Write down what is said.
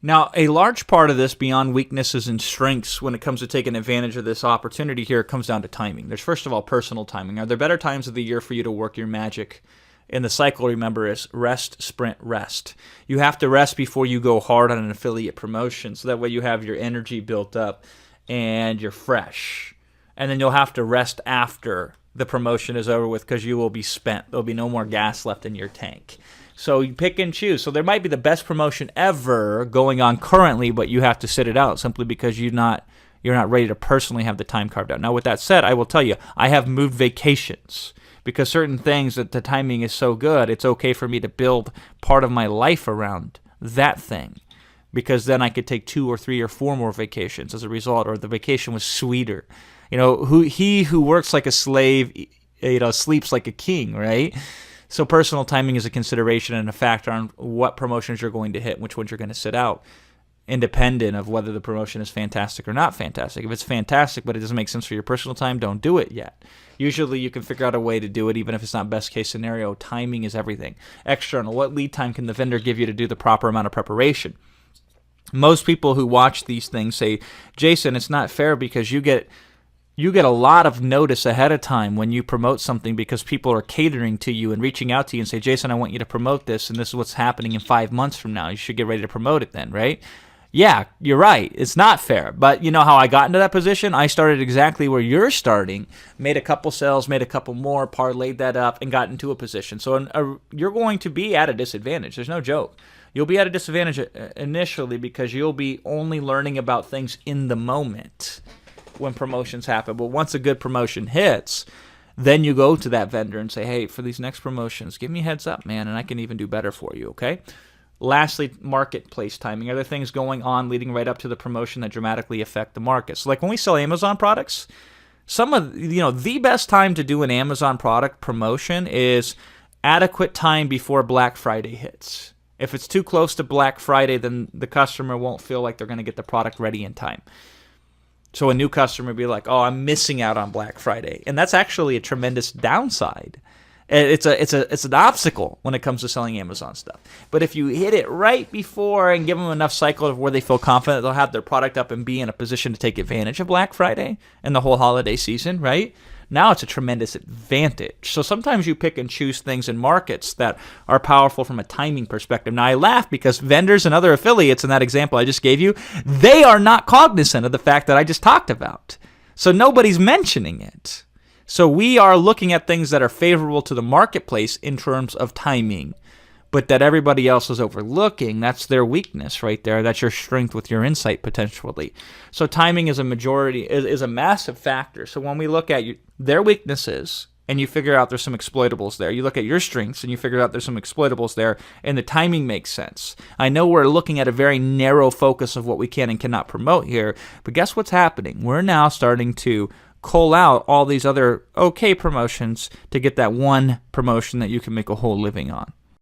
Now, a large part of this, beyond weaknesses and strengths, when it comes to taking advantage of this opportunity here, comes down to timing. There's, first of all, personal timing. Are there better times of the year for you to work your magic? And the cycle, remember, is rest, sprint, rest. You have to rest before you go hard on an affiliate promotion, so that way you have your energy built up and you're fresh. And then you'll have to rest after the promotion is over with, because you will be spent. There'll be no more gas left in your tank. So you pick and choose. So there might be the best promotion ever going on currently, but you have to sit it out simply because you're not ready to personally have the time carved out. Now, with that said, I will tell you, I have moved vacations because certain things that the timing is so good, it's okay for me to build part of my life around that thing, because then I could take 2 or 3 or 4 more vacations as a result, or the vacation was sweeter. He who works like a slave, sleeps like a king, right? So personal timing is a consideration and a factor on what promotions you're going to hit, which ones you're going to sit out, independent of whether the promotion is fantastic or not fantastic. If it's fantastic but it doesn't make sense for your personal time, don't do it yet. Usually you can figure out a way to do it, even if it's not best case scenario. Timing is everything. External, what lead time can the vendor give you to do the proper amount of preparation? Most people who watch these things say, Jason, it's not fair because you get a lot of notice ahead of time when you promote something, because people are catering to you and reaching out to you and say, Jason, I want you to promote this, and this is what's happening in 5 months from now. You should get ready to promote it then, right? Yeah, you're right. It's not fair. But you know how I got into that position? I started exactly where you're starting, made a couple sales, made a couple more, parlayed that up, and got into a position. So you're going to be at a disadvantage. There's no joke. You'll be at a disadvantage initially because you'll be only learning about things in the moment when promotions happen. But once a good promotion hits, then you go to that vendor and say, hey, for these next promotions, give me a heads up, man, and I can even do better for you, okay? Lastly, marketplace timing. Are there things going on leading right up to the promotion that dramatically affect the market? So like when we sell Amazon products, some of the best time to do an Amazon product promotion is adequate time before Black Friday hits. If it's too close to Black Friday, then the customer won't feel like they're going to get the product ready in time. So a new customer will be like, oh, I'm missing out on Black Friday. And that's actually a tremendous downside. It's an obstacle when it comes to selling Amazon stuff. But if you hit it right before and give them enough cycle of where they feel confident they'll have their product up and be in a position to take advantage of Black Friday and the whole holiday season, right? Now it's a tremendous advantage. So sometimes you pick and choose things in markets that are powerful from a timing perspective. Now I laugh because vendors and other affiliates in that example I just gave you, they are not cognizant of the fact that I just talked about. So nobody's mentioning it. So we are looking at things that are favorable to the marketplace in terms of timing, but that everybody else is overlooking. That's their weakness right there. That's your strength with your insight potentially. So timing is a massive factor. So when we look at their weaknesses and you figure out there's some exploitables there, you look at your strengths and you figure out there's some exploitables there, and the timing makes sense. I know we're looking at a very narrow focus of what we can and cannot promote here, but guess what's happening? We're now starting to cull out all these other okay promotions to get that one promotion that you can make a whole living on.